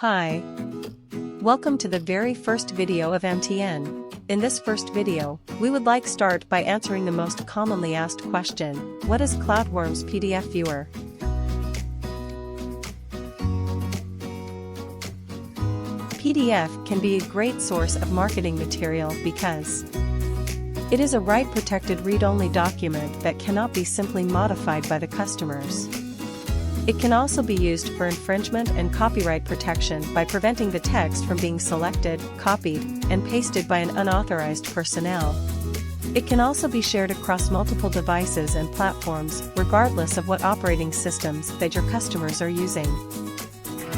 Hi. Welcome to the very first video of MTN. In this first video, we would like start by answering the most commonly asked question, what is CloudWorms PDF Viewer? PDF can be a great source of marketing material because it is a right-protected read-only document that cannot be simply modified by the customers. It can also be used for infringement and copyright protection by preventing the text from being selected, copied, and pasted by an unauthorized personnel. It can also be shared across multiple devices and platforms, regardless of what operating systems that your customers are using.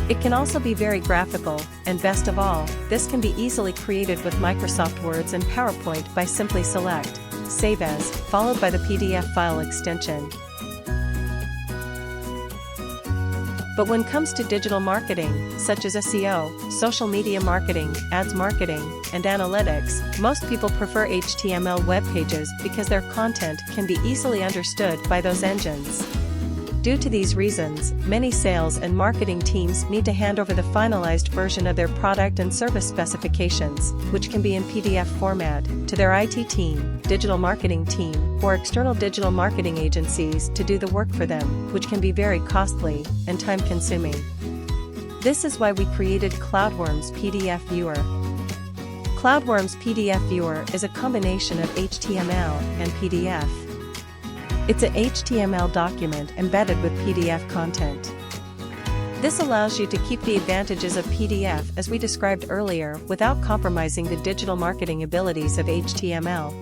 It can also be very graphical, and best of all, this can be easily created with Microsoft Words and PowerPoint by simply select, Save As, followed by the PDF file extension. But when it comes to digital marketing, such as SEO, social media marketing, ads marketing, and analytics, most people prefer HTML web pages because their content can be easily understood by those engines. Due to these reasons, many sales and marketing teams need to hand over the finalized version of their product and service specifications, which can be in PDF format, to their IT team, digital marketing team, or external digital marketing agencies to do the work for them, which can be very costly and time-consuming. This is why we created CloudWorms PDF Viewer. CloudWorms PDF Viewer is a combination of HTML and PDF. It's a HTML document embedded with PDF content. This allows you to keep the advantages of PDF as we described earlier without compromising the digital marketing abilities of HTML.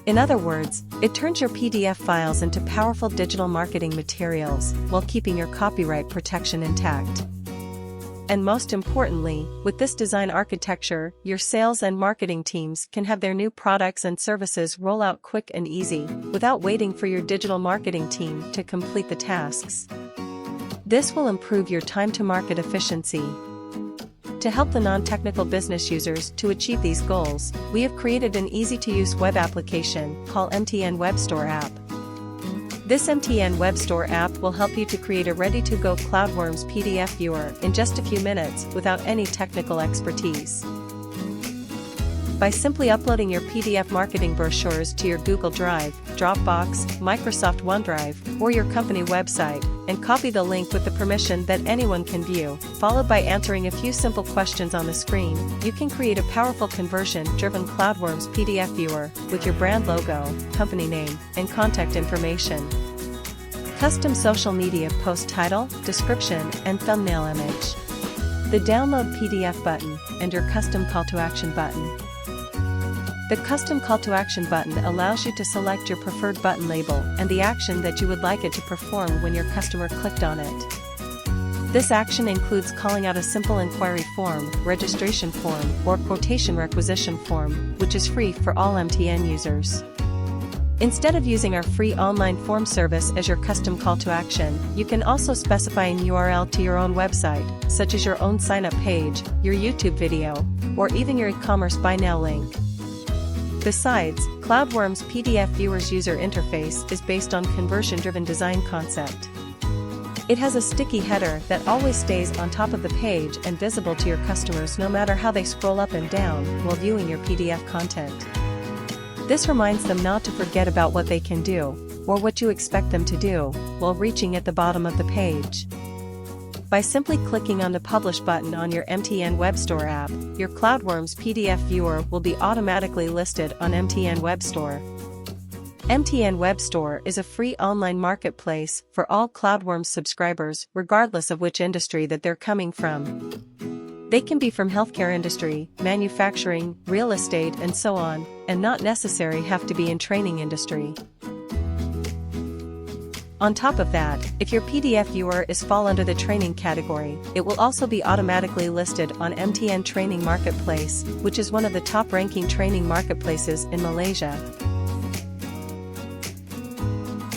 In other words, it turns your PDF files into powerful digital marketing materials while keeping your copyright protection intact. And most importantly, with this design architecture, your sales and marketing teams can have their new products and services roll out quick and easy, without waiting for your digital marketing team to complete the tasks. This will improve your time-to-market efficiency. To help the non-technical business users to achieve these goals, we have created an easy-to-use web application called MTN Web Store app. This MTN Web Store app will help you to create a ready-to-go CloudWorms PDF viewer in just a few minutes without any technical expertise. By simply uploading your PDF marketing brochures to your Google Drive, Dropbox, Microsoft OneDrive, or your company website, and copy the link with the permission that anyone can view, followed by answering a few simple questions on the screen, you can create a powerful conversion-driven CloudWorms PDF viewer with your brand logo, company name, and contact information. Custom social media post title, description, and thumbnail image. The download PDF button, and your custom call to action button. The custom call to action button allows you to select your preferred button label and the action that you would like it to perform when your customer clicked on it. This action includes calling out a simple inquiry form, registration form, or quotation requisition form, which is free for all MTN users. Instead of using our free online form service as your custom call to action, you can also specify an URL to your own website, such as your own sign-up page, your YouTube video, or even your e-commerce buy now link. Besides, CloudWorms PDF Viewer's user interface is based on conversion-driven design concept. It has a sticky header that always stays on top of the page and visible to your customers no matter how they scroll up and down while viewing your PDF content. This reminds them not to forget about what they can do, or what you expect them to do, while reaching at the bottom of the page. By simply clicking on the Publish button on your MTN Web Store app, your CloudWorms PDF viewer will be automatically listed on MTN Web Store. MTN Web Store is a free online marketplace for all CloudWorms subscribers regardless of which industry that they're coming from. They can be from healthcare industry, manufacturing, real estate, and so on, and not necessarily have to be in training industry. On top of that, if your PDF viewer is fall under the training category, it will also be automatically listed on MTN Training Marketplace, which is one of the top-ranking training marketplaces in Malaysia.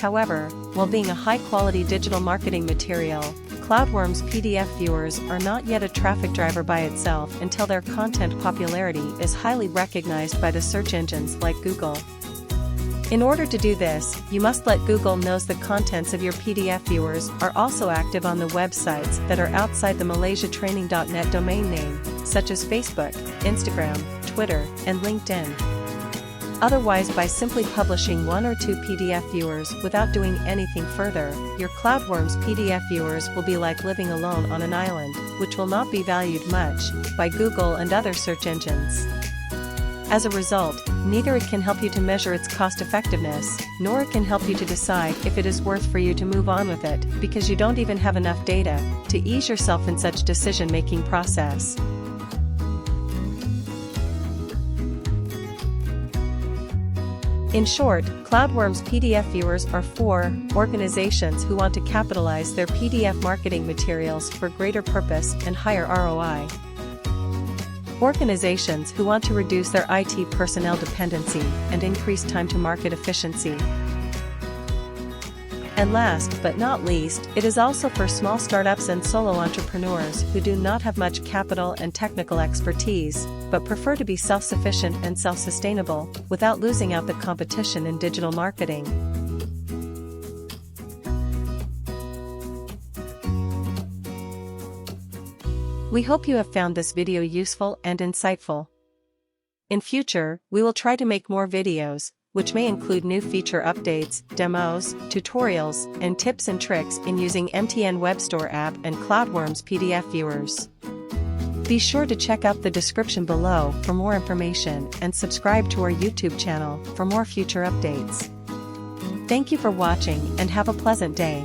However, while being a high-quality digital marketing material, CloudWorms PDF viewers are not yet a traffic driver by itself until their content popularity is highly recognized by the search engines like Google. In order to do this, you must let Google knows the contents of your PDF viewers are also active on the websites that are outside the malaysiatraining.net domain name, such as Facebook, Instagram, Twitter, and LinkedIn. Otherwise, by simply publishing 1 or 2 PDF viewers without doing anything further, your CloudWorms PDF viewers will be like living alone on an island, which will not be valued much by Google and other search engines. As a result, neither it can help you to measure its cost effectiveness, nor it can help you to decide if it is worth for you to move on with it, because you don't even have enough data to ease yourself in such decision-making process. In short, CloudWorms PDF viewers are for organizations who want to capitalize their PDF marketing materials for greater purpose and higher ROI. Organizations who want to reduce their IT personnel dependency and increase time to market efficiency. And last but not least, it is also for small startups and solo entrepreneurs who do not have much capital and technical expertise, but prefer to be self-sufficient and self-sustainable without losing out the competition in digital marketing. We hope you have found this video useful and insightful. In future, we will try to make more videos, which may include new feature updates, demos, tutorials, and tips and tricks in using MTN Web Store app and CloudWorms PDF viewers. Be sure to check out the description below for more information and subscribe to our YouTube channel for more future updates. Thank you for watching and have a pleasant day.